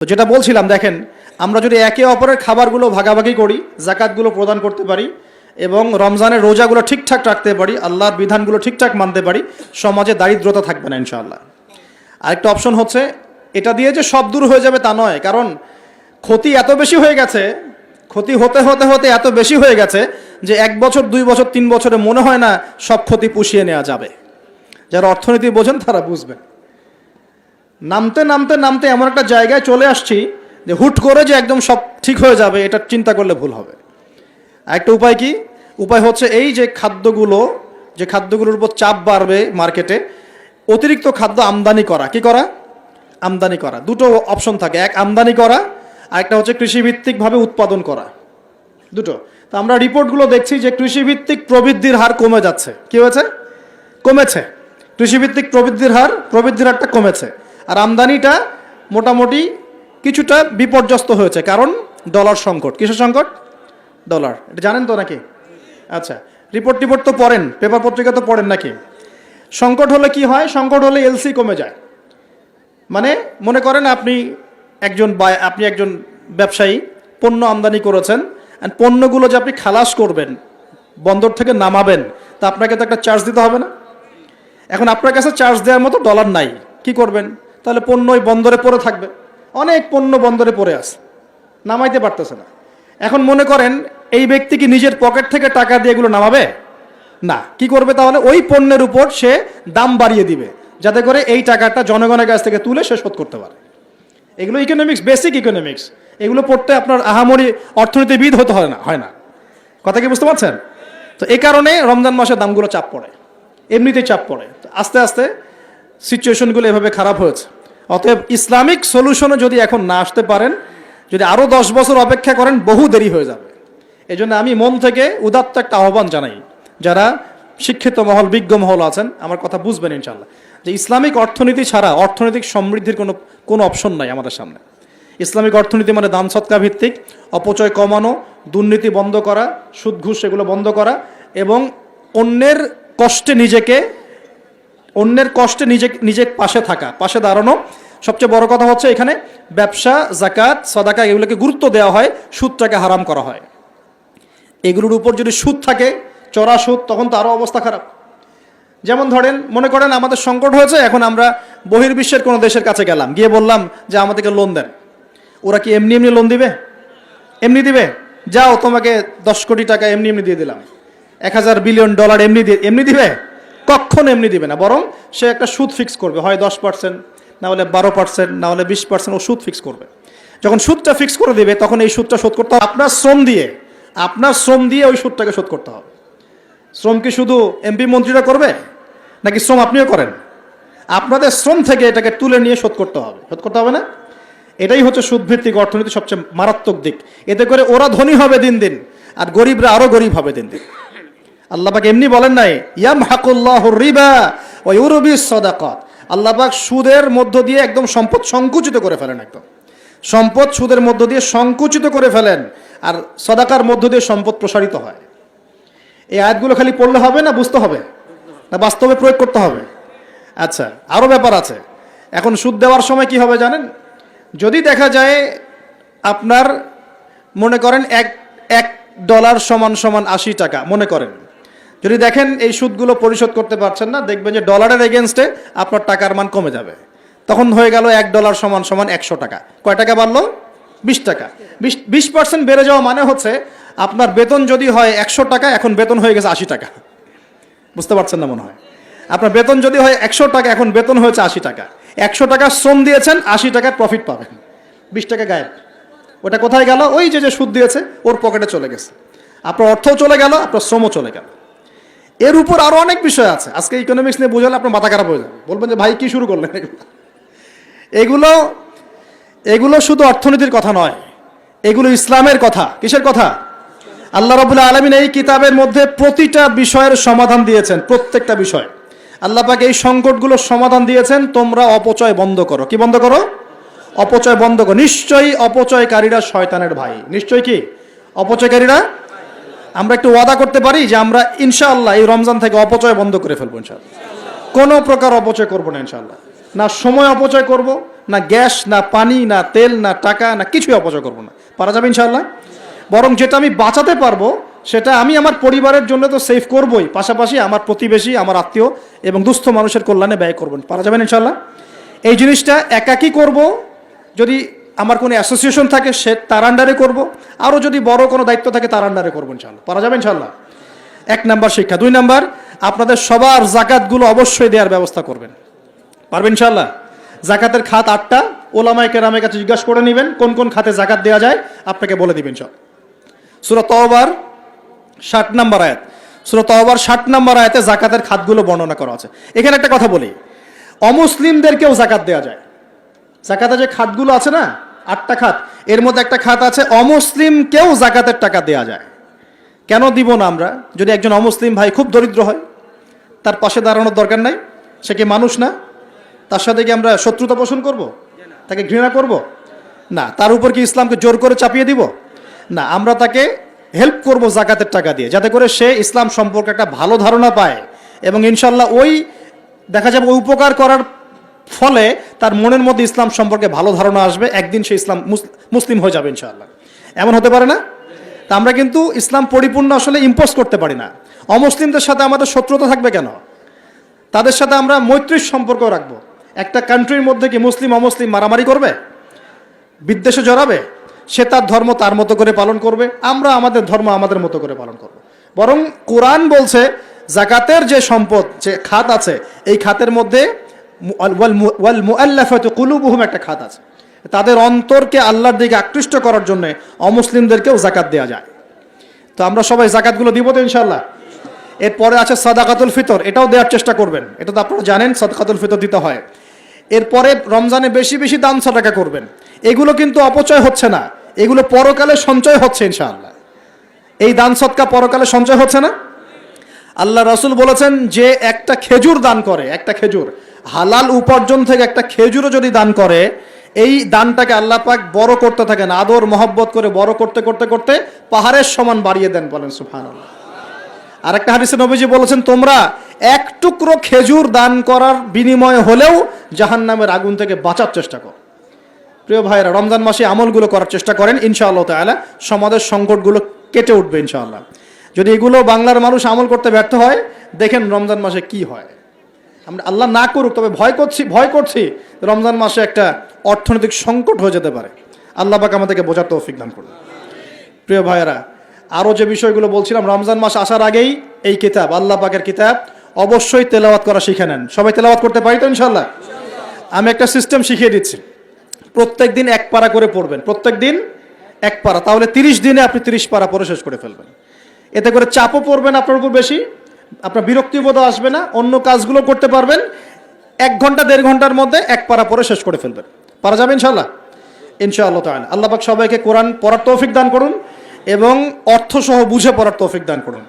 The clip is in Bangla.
তো যেটা বলছিলাম, দেখেন আমরা যদি একে অপরের খাবারগুলো ভাগাভাগি করি, জাকাতগুলো প্রদান করতে পারি এবং রমজানের রোজাগুলো ঠিকঠাক রাখতে পারি, আল্লাহর বিধানগুলো ঠিকঠাক মানতে পারি, সমাজে দারিদ্রতা থাকবে না ইনশাআল্লাহ। আরেকটা অপশন হচ্ছে, এটা দিয়ে যে সব দূর হয়ে যাবে তা নয়, কারণ ক্ষতি এত বেশি হয়ে গেছে, ক্ষতি হতে হতে হতে এত বেশি হয়ে গেছে যে 1 বছর 2 বছর 3 বছরে মনে হয় না সব ক্ষতি পুষিয়ে নেওয়া যাবে। যারা অর্থনীতি বোঝেন তারা বুঝবেন। নামতে নামতে নামতে এমন একটা জায়গায় চলে আসছি যে হুট করে যে একদম সব ঠিক হয়ে যাবে, এটা চিন্তা করলে ভুল হবে। আরেকটা উপায় কি? উপায় হচ্ছে এই যে খাদ্যগুলোর উপর চাপ বাড়বে মার্কেটে, অতিরিক্ত খাদ্য আমদানি করা। কি করা? আমদানি করা। দুটো অপশন থাকে, এক আমদানি করা, আরেকটা হচ্ছে কৃষিভিত্তিকভাবে উৎপাদন করা। দুটো। তো আমরা রিপোর্টগুলো দেখছি যে কৃষিভিত্তিক প্রবৃদ্ধির হার কমে যাচ্ছে। কি হয়েছে? কমেছে। কৃষিভিত্তিক প্রবৃদ্ধির হারটা কমেছে, আর আমদানিটা মোটামুটি কিছুটা বিপর্যস্ত হয়েছে। কারণ ডলার সংকট। কিসের সংকট? ডলার। এটা জানেন তো নাকি? আচ্ছা, রিপোর্ট তো পড়েন, পেপার পত্রিকা তো পড়েন নাকি? সংকট হলে কি হয়? সংকট হলে এলসি কমে যায়। মানে মনে করেন আপনি একজন ব্যবসায়ী, পণ্য আমদানি করেছেন, আর পণ্যগুলো যে আপনি খালাস করবেন, বন্দর থেকে নামাবেন, তা আপনাকে তো একটা চার্জ দিতে হবে না? এখন আপনার কাছে চার্জ দেওয়ার মতো ডলার নাই, কি করবেন? তাহলে পণ্য ওই বন্দরে পড়ে থাকবে। অনেক পণ্য বন্দরে পড়ে আছে, নামাইতে পারতেছে না। এখন মনে করেন এই ব্যক্তি কি নিজের পকেট থেকে টাকা দিয়ে এগুলো নামাবে? না। কি করবে তাহলে? ওই পণ্যের উপর সে দাম বাড়িয়ে দিবে, যাতে করে এই টাকাটা জনগণের কাছ থেকে তুলে সে শোধ করতে পারে। এগুলো ইকোনমিক্স, বেসিক ইকোনমিক্স। এগুলো পড়তে আপনার আহামরি অর্থনীতিবিদ হতে হয় না। কথা কি বুঝতে পারছেন? তো এই কারণে রমজান মাসে দামগুলো চাপ পড়ে, এমনিতেই চাপ পড়ে। আস্তে আস্তে সিচুয়েশনগুলো এভাবে খারাপ হয়েছে। অতএব ইসলামিক সলিউশনে যদি এখন না আসতে পারেন, যদি আরও 10 বছর অপেক্ষা করেন, বহু দেরি হয়ে যাবে। এই জন্য আমি মন থেকে উদাত্ত একটা আহ্বান জানাই, যারা শিক্ষিত মহল, বিজ্ঞ মহল আছেন, আমার কথা বুঝবেন ইনশাল্লাহ, যে ইসলামিক অর্থনীতি ছাড়া অর্থনৈতিক সমৃদ্ধির কোনো অপশন নাই আমাদের সামনে। ইসলামিক অর্থনীতি মানে দান সৎকা ভিত্তিক, অপচয় কমানো, দুর্নীতি বন্ধ করা, সুদ ঘুষ এগুলো বন্ধ করা, এবং অন্যের কষ্টে নিজে পাশে থাকা, পাশে দাঁড়ানো। সবচেয়ে বড় কথা হচ্ছে এখানে ব্যবসা, জাকাত, সাদাকা এগুলোকে গুরুত্ব দেওয়া হয়, সুদটাকে হারাম করা হয়। এগুলোর উপর যদি সুদ থাকে, চড়া সুদ, তখন তো আরও অবস্থা খারাপ। যেমন ধরেন, মনে করেন আমাদের সংকট হয়েছে, এখন আমরা বহির্বিশ্বের কোনো দেশের কাছে গেলাম, গিয়ে বললাম যে আমাদেরকে লোন দেন। ওরা কি এমনি লোন দিবে? এমনি দিবে? যাও, তোমাকে 10 কোটি টাকা এমনি দিয়ে দিলাম, 1000 বিলিয়ন ডলার এমনি দিবে? কখনো এমনি দিবে না। বরং সে একটা সুদ ফিক্স করবে, হয় 10%, না হলে 12%, না হলে 20%। ও সুদ ফিক্স করবে। যখন সুদটা ফিক্স করে দেবে, তখন এই সুদটা শোধ করতে হবে আপনার শ্রম দিয়ে ওই সুদটাকে শোধ করতে হবে। শ্রম কি শুধু এমপি মন্ত্রীরা করবে, নাকি শ্রম আপনিও করেন? আপনাদের শ্রম থেকে এটাকে তুলে নিয়ে শোধ করতে হবে না? এটাই হচ্ছে সুদভিত্তিক অর্থনীতি সবচেয়ে মারাত্মক দিক। এতে করে ওরা ধনী হবে দিন দিন, আর গরিবরা আরো গরিব হবে দিন দিন। আল্লাহ পাক এমনি বলেন নাই, ইয়ামহাকুল্লাহুর রিবা ওয়া ইউরবিস সাদাকাত। আল্লাহ পাক সুদের মধ্য দিয়ে একদম সম্পদ সংকুচিত করে ফেলেন। একদম সম্পদ সুদের মধ্য দিয়ে সংকুচিত করে ফেলেন, আর সাদাকার মধ্য দিয়ে সম্পদ প্রসারিত হয়। এই আয়াতগুলো খালি পড়লে হবে না, বুঝতে হবে, না বাস্তবে প্রয়োগ করতে হবে? আচ্ছা, আরও ব্যাপার আছে। এখন সুদ দেওয়ার সময় কি হবে জানেন? যদি দেখা যায় আপনার, মনে করেন $1 সমান 80 টাকা, মনে করেন, যদি দেখেন এই সুদগুলো পরিশোধ করতে পারছেন না, দেখবেন যে ডলারের এগেনস্টে আপনার টাকার মান কমে যাবে। তখন হয়ে গেল $1 সমান 100 টাকা। কয় টাকা বাড়লো? 20 টাকা। 20% বেড়ে যাওয়া মানে হচ্ছে আপনার বেতন যদি হয় 100 টাকা, এখন বেতন হয়ে গেছে 80 টাকা। বুঝতে পারছেন না মনে হয়? আপনার বেতন যদি হয় 100 টাকা, এখন বেতন হয়েছে 80 টাকা। 100 টাকা শ্রম দিয়েছেন, 80 টাকার প্রফিট পাবেন। 20 টাকা গায়েব। ওটা কোথায় গেল? ওই যে সুদ দিয়েছে ওর পকেটে চলে গেছে। আপনার অর্থও চলে গেল, আপনার শ্রমও চলে গেল। এর উপর আরো অনেক বিষয় আছে। আজকে ইকোনমিক্স নিয়ে বোঝালে আপনার মাথা খারাপ হয়ে যাবে, বলবেন যে ভাই কি শুরু করলেন? এগুলো শুধু অর্থনীতির কথা নয়, এগুলো ইসলামের কথা। কিসের কথা? আল্লাহ রাব্বুল আলামিন এই কিতাবের মধ্যে প্রতিটা বিষয়ের সমাধান দিয়েছেন। প্রত্যেকটা বিষয় আল্লাহ পাক এই সংকটগুলোর সমাধান দিয়েছেন। তোমরা অপচয় বন্ধ করো। কি বন্ধ করো? অপচয় বন্ধ করো। নিশ্চয়ই অপচয়কারীরা শয়তানের ভাই। নিশ্চয়ই কি? অপচয়কারীরা। আমরা একটু ওয়াদা করতে পারি যে আমরা ইনশাআল্লাহ এই রমজান থেকে অপচয় বন্ধ করে ফেলবো ইনশাআল্লাহ। কোনো প্রকার অপচয় করবো না ইনশাআল্লাহ। না সময় অপচয় করব, না গ্যাস, না পানি, না তেল, না টাকা, না কিছুই অপচয় করব না। পারা যাবে ইনশাআল্লাহ? বরং যেটা আমি বাঁচাতে পারবো সেটা আমি আমার পরিবারের জন্য তো সেভ করবই, পাশাপাশি আমার প্রতিবেশী, আমার আত্মীয় এবং দুস্থ মানুষের কল্যাণে ব্যয় করবেন। পারা যাবেন ইনশাআল্লাহ? এই জিনিসটা একাকী করব, যদি আমার কোনো অ্যাসোসিয়েশন থাকে সে তার আন্ডারে করব, আরও যদি বড় কোনো দায়িত্ব থাকে তার আন্ডারে করবো ইনশাআল্লাহ। পারা যাবে ইনশাআল্লাহ? 1 নাম্বার শিক্ষা। 2 নাম্বার, আপনাদের সবার জাকাতগুলো অবশ্যই দেওয়ার ব্যবস্থা করবেন। পারবেন ইনশাআল্লাহ? জাকাতের খাত 8টা, ওলামায়ে কেরামের কাছে জিজ্ঞাসা করে নেবেন কোন কোন খাতে জাকাত দেওয়া যায়, আপনাকে বলে দিবেন সব। সূরা তওবার 60 নম্বর আয়াত, সূরা তওবার 60 নম্বর আয়াতে জাকাতের খাতগুলো বর্ণনা করা আছে। এখানে একটা কথা বলি, অমুসলিমদেরকেও জাকাত দেওয়া যায়। জাকাতের যে খাতগুলো আছে না, 8টা খাত, এর মধ্যে একটা খাত আছে অমুসলিমকেও জাকাতের টাকা দেওয়া যায়। কেন দিব না আমরা? যদি একজন অমুসলিম ভাই খুব দরিদ্র হয়, তার পাশে দাঁড়ানোর দরকার নাই? সে কি মানুষ না? তার সাথে কি আমরা শত্রুতা পোষণ করব? তাকে ঘৃণা করব? না। তার উপর কি ইসলামকে জোর করে চাপিয়ে দিব? না। আমরা তাকে হেল্প করব জাকাতের টাকা দিয়ে, যাতে করে সে ইসলাম সম্পর্কে একটা ভালো ধারণা পায় এবং ইনশাল্লাহ ওই দেখা যাবে ওই উপকার করার ফলে তার মনের মধ্যে ইসলাম সম্পর্কে ভালো ধারণা আসবে, একদিন সে ইসলাম মুসলিম হয়ে যাবে ইনশাআল্লাহ। এমন হতে পারে না? তা আমরা কিন্তু ইসলাম পরিপূর্ণ আসলে ইম্পোজ করতে পারি না। অমুসলিমদের সাথে আমাদের শত্রুতা থাকবে কেন? তাদের সাথে আমরা মৈত্রীর সম্পর্ক রাখবো। একটা কান্ট্রির মধ্যে কি মুসলিম অমুসলিম মারামারি করবে, বিদ্বেষে জড়াবে? সে তার ধর্ম তার মতো করে পালন করবে, আমরা আমাদের ধর্ম আমাদের মতো করে পালন করব। বরং কোরআন বলছে জাকাতের যে সম্পদ, যে খাত আছে, এই খাতের মধ্যে ওয়াল মুআল্লাফাতু কুলুবুহুম একটা খাত আছে। তাদের অন্তরকে আল্লাহর দিকে আকৃষ্ট করার জন্য অমুসলিমদেরকেও জাকাত দেওয়া যায়। তো আমরা সবাই জাকাতগুলো দিব তো ইনশাআল্লাহ? এরপরে আছে সাদাকাতুল ফিতর, এটাও দেওয়ার চেষ্টা করবেন। এটা তো আপনারা জানেন সাদাকাতুল ফিতর দিতে হয়। এরপরে রমজানে বেশি বেশি দান সাদাকা করবেন। এগুলো কিন্তু অপচয় হচ্ছে না, এগুলো পরকালে সঞ্চয় হচ্ছে ইনশাআল্লাহ। এই দান সদকা পরকালে সঞ্চয় হচ্ছে না? আল্লাহ রাসূল বলেছেন যে একটা খেজুর দান করে, একটা খেজুর, হালাল উপার্জন থেকে একটা খেজুরও যদি দান করে, এই দানটাকে আল্লাহ পাক বড় করতে থাকেন, আদর মহব্বত করে বড় করতে করতে করতে পাহাড়ের সমান বাড়িয়ে দেন। বলেন সুবহানাল্লাহ। আর একটা হাদিসে নবীজি বলেছেন, তোমরা এক টুকরো খেজুর দান করার বিনিময়ে হলেও জাহান্নামের আগুন থেকে বাঁচার চেষ্টা করো। প্রিয় ভাইরা, রমজান মাসে আমলগুলো করার চেষ্টা করেন, ইনশাআল্লাহ তাআলা সমাজের সংকটগুলো কেটে উঠবে ইনশাআল্লাহ। যদি এগুলো বাংলার মানুষ আমল করতে ব্যর্থ হয়, দেখেন রমজান মাসে কি হয়। আমরা আল্লাহ না করুক, তবে ভয় করছি রমজান মাসে একটা অর্থনৈতিক সংকট হয়ে যেতে পারে। আল্লাহ পাক আমাদেরকে বোঝার তৌফিক দান করুন। প্রিয় ভাইয়েরা, আরও যে বিষয়গুলো বলছিলাম, রমজান মাস আসার আগেই এই কিতাব, আল্লাহ পাকের কিতাব, অবশ্যই তেলাওয়াত করা শিখে নেন। সবাই তেলাওয়াত করতে পারি তো ইনশাআল্লাহ? আমি একটা সিস্টেম শিখিয়ে দিচ্ছি। প্রত্যেক দিন 1 পারা করে পড়বেন, প্রত্যেক দিন 1 পারা, তাহলে 30 দিনে আপনি 30 পারা পড়ে শেষ করে ফেলবেন। এতে করে চাপও পড়বেন আপনার উপর বেশি, আপনার বিরক্তিবোধও আসবে না, অন্য কাজগুলো করতে পারবেন। 1 ঘন্টা 1.5 ঘন্টার মধ্যে 1 পারা পড়ে শেষ করে ফেলবেন। পারা যাবে ইনশাআল্লাহ? ইনশাআল্লাহ তাআলা। আল্লাহ পাক সবাইকে কোরআন পড়ার তৌফিক দান করুন এবং অর্থসহ বুঝে পড়ার তৌফিক দান করুন।